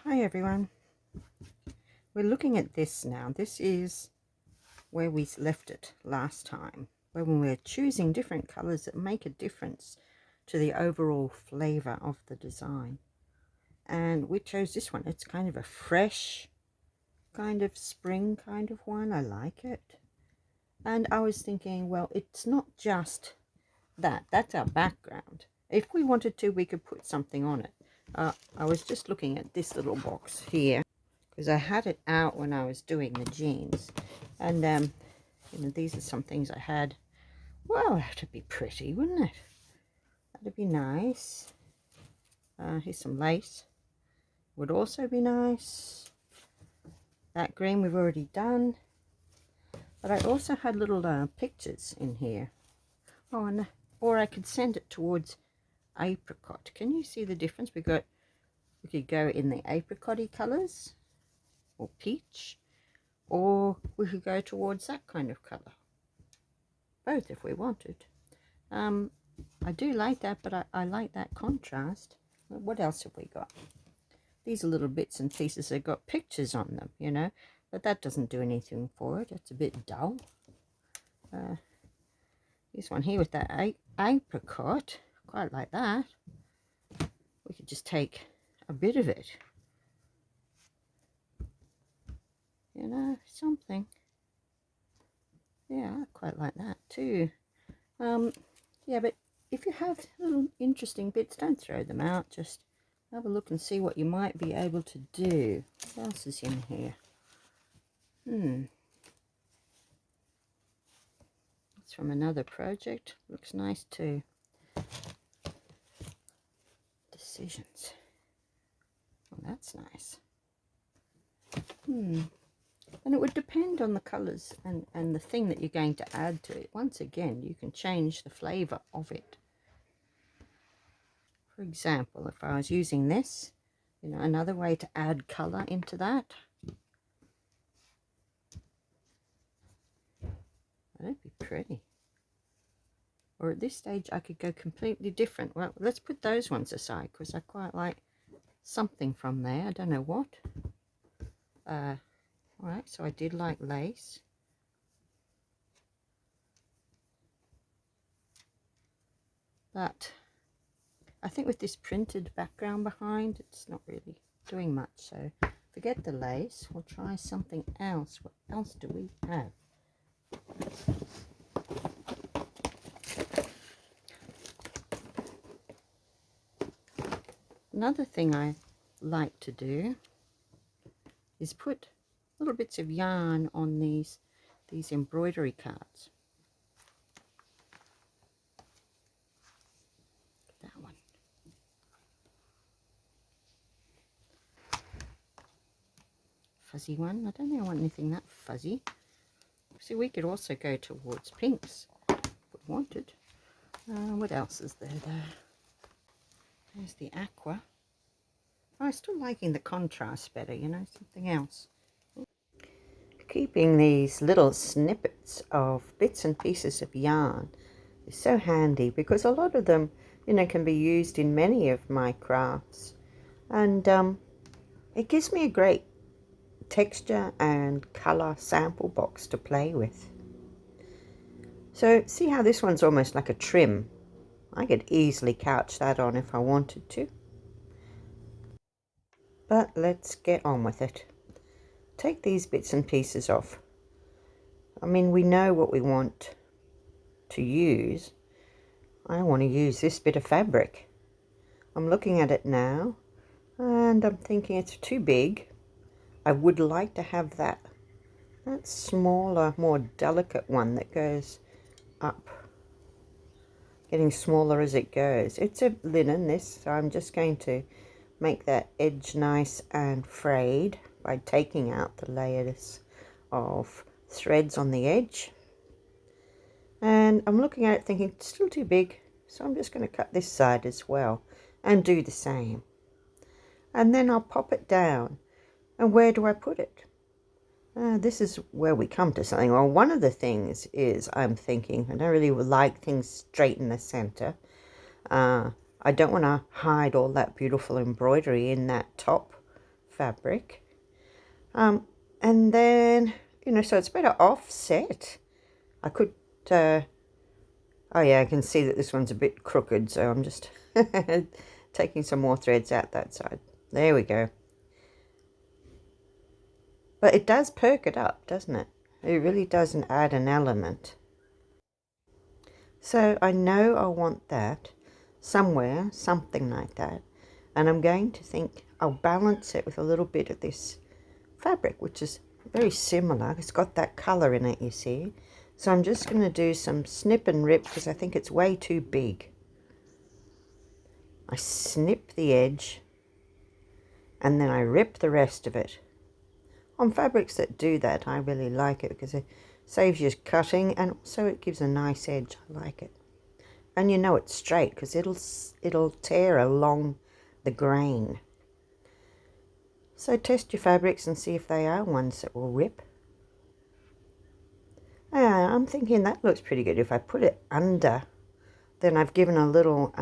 Hi everyone, we're looking at this now. This is where we left it last time, when we were choosing different colours that make a difference to the overall flavour of the design. And we chose this one. It's kind of a fresh, kind of spring kind of one. I like it. And I was thinking, well, it's not just that. That's our background. If we wanted to, we could put something on it. I was just looking at this little box here, because I had it out when I was doing the jeans, and these are some things I had. Well, that'd be pretty, wouldn't it? That'd be nice. Here's some lace, would also be nice. That green we've already done, but I also had little pictures in here. Oh, and or I could send it towards apricot. Can you see the difference? We could go in the apricot-y colours, or peach, or we could go towards that kind of colour. Both if we wanted. I do like that, but I like that contrast. What else have we got? These are little bits and pieces that got pictures on them, you know, but that doesn't do anything for it. It's a bit dull. This one here with that apricot, quite like that. We could just take a bit of it, you know, something. Yeah, I quite like that too. Yeah, but if you have little interesting bits, don't throw them out. Just have a look and see what you might be able to do. What else is in here? It's from another project. Looks nice too. Decisions. Well, that's nice. And it would depend on the colours and the thing that you're going to add to it. Once again, you can change the flavour of it. For example, if I was using this, you know, another way to add colour into that. That'd be pretty. Or at this stage, I could go completely different. Well, let's put those ones aside, because I quite like something from there. I don't know what. Alright, so I did like lace. But I think with this printed background behind, it's not really doing much. So forget the lace. We'll try something else. What else do we have? Another thing I like to do is put little bits of yarn on these embroidery cards. That one. Fuzzy one. I don't think I want anything that fuzzy. See, we could also go towards pinks if we wanted. What else is there though? There's the aqua. I'm still liking the contrast better, you know, something else. Keeping these little snippets of bits and pieces of yarn is so handy, because a lot of them, you know, can be used in many of my crafts, and it gives me a great texture and colour sample box to play with. So see how this one's almost like a trim. I could easily couch that on if I wanted to. But let's get on with it. Take these bits and pieces off. I mean, we know what we want to use. I want to use this bit of fabric. I'm looking at it now and I'm thinking it's too big. I would like to have that smaller, more delicate one that goes up, getting smaller as it goes. It's a linen, this, so I'm just going to make that edge nice and frayed by taking out the layers of threads on the edge. And I'm looking at it thinking it's still too big, so I'm just going to cut this side as well and do the same. And then I'll pop it down. And where do I put it? This is where we come to something. Well, one of the things is I'm thinking I don't really like things straight in the center. I don't want to hide all that beautiful embroidery in that top fabric. And then, you know, so it's better offset. I could, oh yeah, I can see that this one's a bit crooked, so I'm just taking some more threads out that side. There we go. But it does perk it up, doesn't it? It really doesn't add an element. So I know I want that somewhere, something like that. And I'm going to think I'll balance it with a little bit of this fabric, which is very similar. It's got that colour in it, you see. So I'm just going to do some snip and rip because I think it's way too big. I snip the edge and then I rip the rest of it. On fabrics that do that, I really like it because it saves you cutting and also it gives a nice edge. I like it. And you know it's straight because it'll tear along the grain. So test your fabrics and see if they are ones that will rip. I'm thinking that looks pretty good. If I put it under, then I've given a little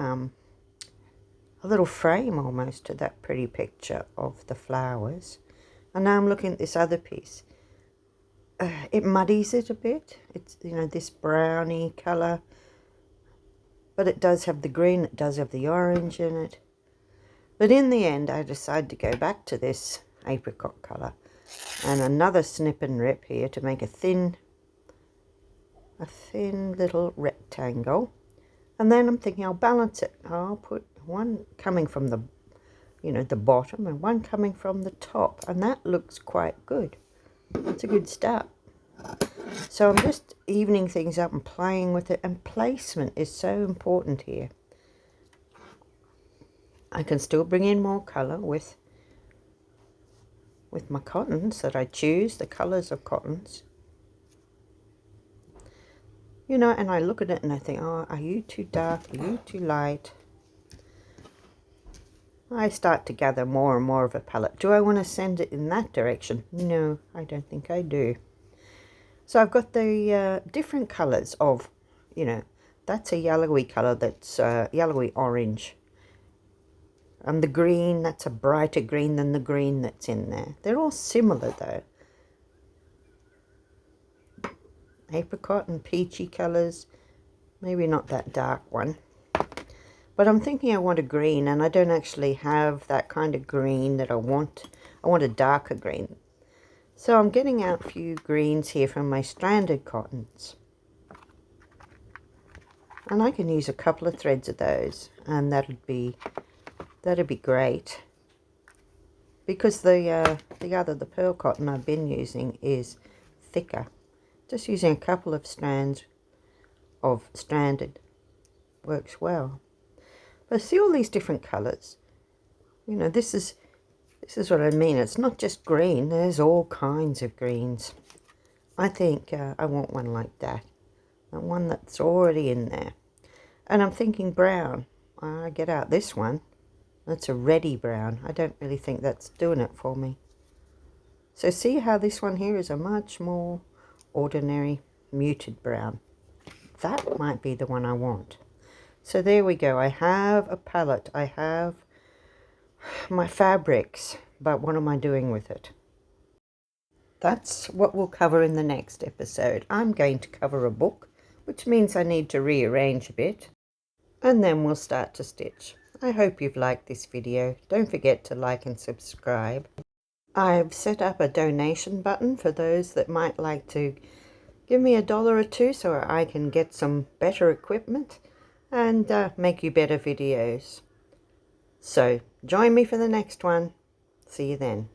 frame almost to that pretty picture of the flowers. And now I'm looking at this other piece. It muddies it a bit. It's, you know, this browny colour. But it does have the green, it does have the orange in it. But in the end, I decided to go back to this apricot colour. And another snip and rip here to make a thin little rectangle. And then I'm thinking I'll balance it. I'll put one coming from the, you know, the bottom and one coming from the top. And that looks quite good. It's a good start. So I'm just evening things up and playing with it. And placement is so important here. I can still bring in more colour with my cottons that I choose, the colours of cottons. You know, and I look at it and I think, oh, are you too dark? Are you too light? I start to gather more and more of a palette. Do I want to send it in that direction? No, I don't think I do. So I've got the different colours of, you know, that's a yellowy colour, that's yellowy orange. And the green, that's a brighter green than the green that's in there. They're all similar though. Apricot and peachy colours. Maybe not that dark one. But I'm thinking I want a green, and I don't actually have that kind of green that I want. I want a darker green. So I'm getting out a few greens here from my stranded cottons. And I can use a couple of threads of those, and that'd be great. Because the pearl cotton I've been using is thicker. Just using a couple of strands of stranded works well. But see all these different colours. You know, this is what I mean. It's not just green. There's all kinds of greens. I think I want one like that. And one that's already in there. And I'm thinking brown. I get out this one. That's a reddy brown. I don't really think that's doing it for me. So see how this one here is a much more ordinary muted brown. That might be the one I want. So there we go. I have a palette. I have my fabrics. But what am I doing with it? That's what we'll cover in the next episode. I'm going to cover a book, which means I need to rearrange a bit. And then we'll start to stitch. I hope you've liked this video. Don't forget to like and subscribe. I've set up a donation button for those that might like to give me $1 or $2 so I can get some better equipment and make you better videos. So join me for the next one. See you then.